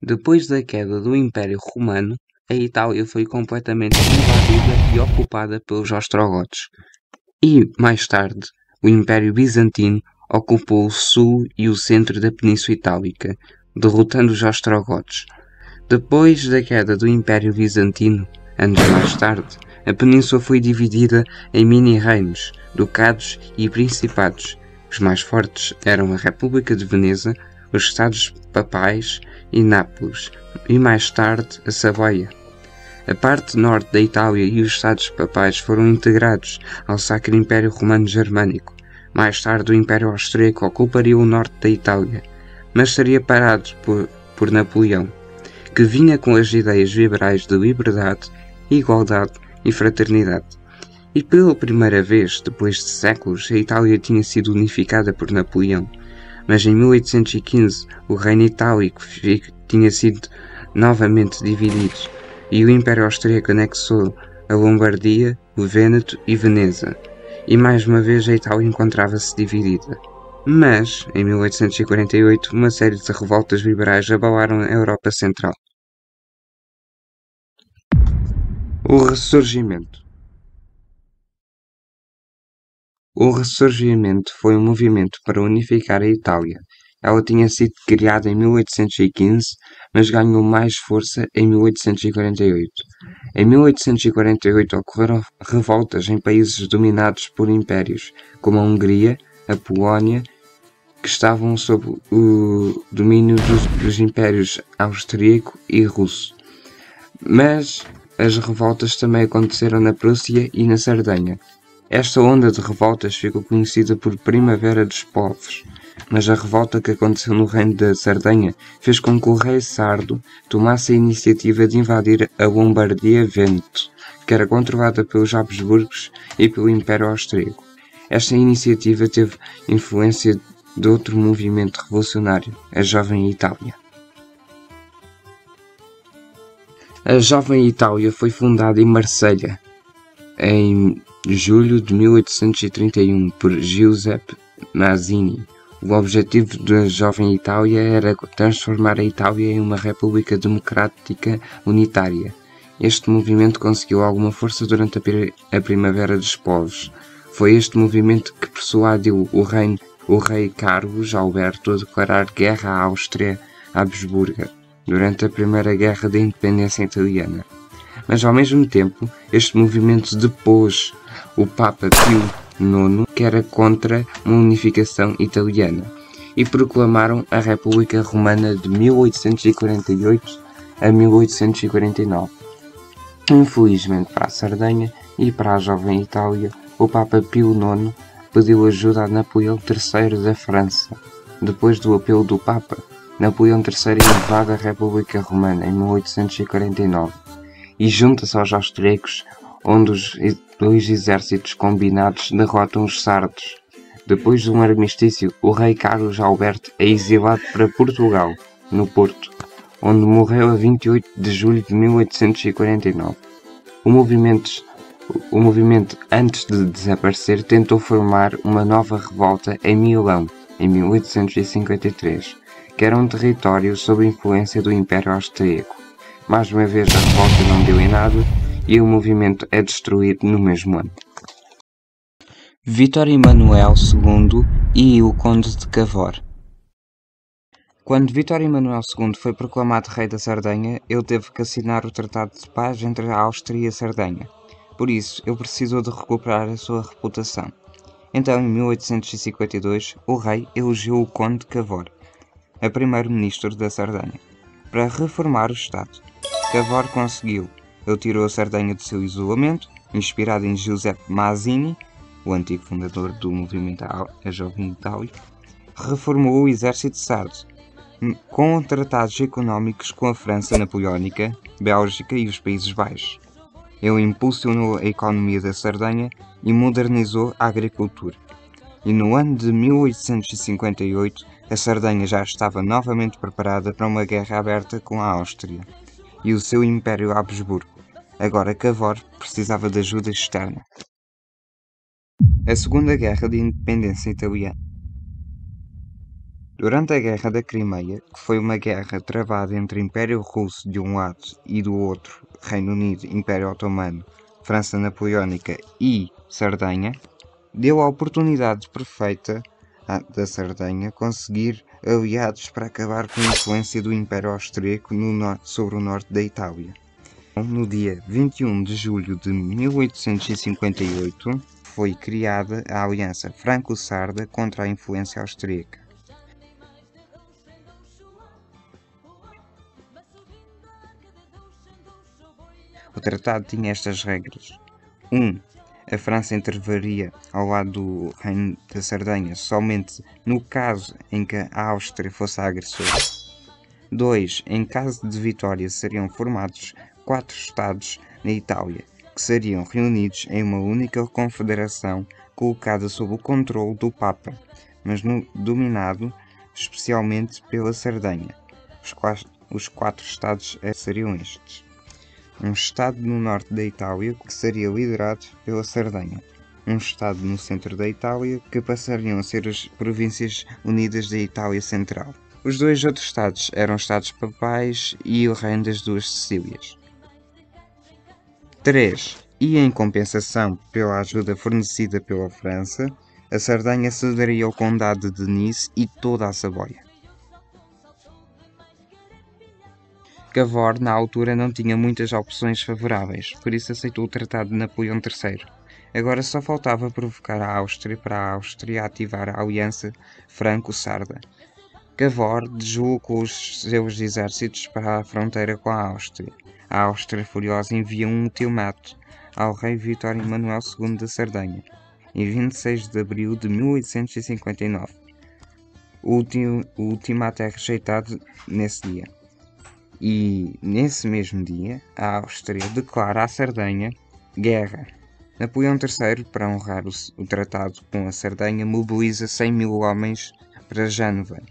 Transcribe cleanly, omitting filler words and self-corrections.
Depois da queda do Império Romano, a Itália foi completamente invadida e ocupada pelos ostrogotos. E, mais tarde, o Império Bizantino ocupou o sul e o centro da Península Itálica, derrotando os ostrogotos. Depois da queda do Império Bizantino, anos mais tarde, a península foi dividida em mini-reinos, ducados e principados. Os mais fortes eram a República de Veneza, os Estados Papais e Nápoles, e mais tarde a Savoia. A parte norte da Itália e os Estados Papais foram integrados ao Sacro Império Romano Germânico. Mais tarde o Império Austríaco ocuparia o norte da Itália, mas seria parado por Napoleão, que vinha com as ideias liberais de liberdade, igualdade e fraternidade. E pela primeira vez, depois de séculos, a Itália tinha sido unificada por Napoleão. Mas em 1815 o Reino Itálico tinha sido novamente dividido e o Império Austríaco anexou a Lombardia, o Vêneto e Veneza. E mais uma vez a Itália encontrava-se dividida. Mas, em 1848, uma série de revoltas liberais abalaram a Europa Central. O Ressurgimento. O Ressurgimento foi um movimento para unificar a Itália. Ela tinha sido criada em 1815, mas ganhou mais força em 1848. Em 1848 ocorreram revoltas em países dominados por impérios, como a Hungria, a Polónia, que estavam sob o domínio dos impérios austríaco e russo. Mas as revoltas também aconteceram na Prússia e na Sardenha. Esta onda de revoltas ficou conhecida por Primavera dos Povos, mas a revolta que aconteceu no reino da Sardenha fez com que o rei Sardo tomasse a iniciativa de invadir a Lombardia-Vêneto, que era controlada pelos Habsburgos e pelo Império Austríaco. Esta iniciativa teve influência de outro movimento revolucionário, a Jovem Itália. A Jovem Itália foi fundada em Marselha, em julho de 1831, por Giuseppe Mazzini. O objetivo da Jovem Itália era transformar a Itália em uma república democrática unitária. Este movimento conseguiu alguma força durante a Primavera dos Povos. Foi este movimento que persuadiu o rei Carlos Alberto a declarar guerra à Áustria Habsburga durante a Primeira Guerra da Independência Italiana. Mas ao mesmo tempo, este movimento depôs o Papa Pio IX, que era contra uma unificação italiana, e proclamaram a República Romana de 1848 a 1849. Infelizmente para a Sardenha e para a Jovem Itália, o Papa Pio IX pediu ajuda a Napoleão III da França. Depois do apelo do Papa, Napoleão III invade a República Romana em 1849 e junta-se aos austríacos, onde os dois exércitos combinados derrotam os sardos. Depois de um armistício, o rei Carlos Alberto é exilado para Portugal, no Porto, onde morreu a 28 de julho de 1849. O movimento, antes de desaparecer, tentou formar uma nova revolta em Milão, em 1853, que era um território sob influência do Império Austríaco. Mais uma vez a revolta não deu em nada e o movimento é destruído no mesmo ano. Vítor Emanuel II e o Conde de Cavour. Quando Vítor Emanuel II foi proclamado rei da Sardenha, ele teve que assinar o Tratado de Paz entre a Áustria e a Sardenha. Por isso, ele precisou de recuperar a sua reputação. Então, em 1852, o rei elegeu o Conde de Cavour a primeiro-ministro da Sardenha, para reformar o Estado. Cavour conseguiu. Ele tirou a Sardenha do seu isolamento, inspirado em Giuseppe Mazzini, o antigo fundador do movimento A Jovem Itália, reformou o exército sardo, com tratados económicos com a França napoleónica, Bélgica e os Países Baixos. Ele impulsionou a economia da Sardenha e modernizou a agricultura. E no ano de 1858, a Sardenha já estava novamente preparada para uma guerra aberta com a Áustria e o seu Império Habsburgo. Agora Cavour precisava de ajuda externa. A Segunda Guerra de Independência Italiana. Durante a Guerra da Crimeia, que foi uma guerra travada entre Império Russo de um lado e do outro Reino Unido, Império Otomano, França Napoleónica e Sardenha, deu a oportunidade perfeita da Sardenha conseguir aliados para acabar com a influência do Império Austríaco sobre o norte da Itália. No dia 21 de julho de 1858, foi criada a Aliança Franco-Sarda contra a influência austríaca. O tratado tinha estas regras. 1. A França interviria ao lado do Reino da Sardenha somente no caso em que a Áustria fosse a agressora. 2. Em caso de vitória seriam formados 4 Estados na Itália, que seriam reunidos em uma única confederação colocada sob o controle do Papa, mas dominado especialmente pela Sardenha. Os 4 Estados seriam estes. Um Estado no norte da Itália, que seria liderado pela Sardenha. Um Estado no centro da Itália, que passariam a ser as Províncias Unidas da Itália Central. Os 2 outros Estados eram Estados papais e o Reino das Duas Sicílias. 3. E em compensação pela ajuda fornecida pela França, a Sardenha cederia o Condado de Nice e toda a Saboia. Cavour, na altura, não tinha muitas opções favoráveis, por isso aceitou o Tratado de Napoleão III. Agora só faltava provocar a Áustria para a Áustria ativar a aliança franco-sarda. Cavour deslocou os seus exércitos para a fronteira com a Áustria. A Áustria furiosa envia um ultimato ao rei Vitório Emanuel II da Sardenha, em 26 de abril de 1859. O ultimato é rejeitado nesse dia. E, nesse mesmo dia, a Áustria declara à Sardenha guerra. Napoleão III, para honrar o tratado com a Sardenha, mobiliza 100.000 homens para Gênova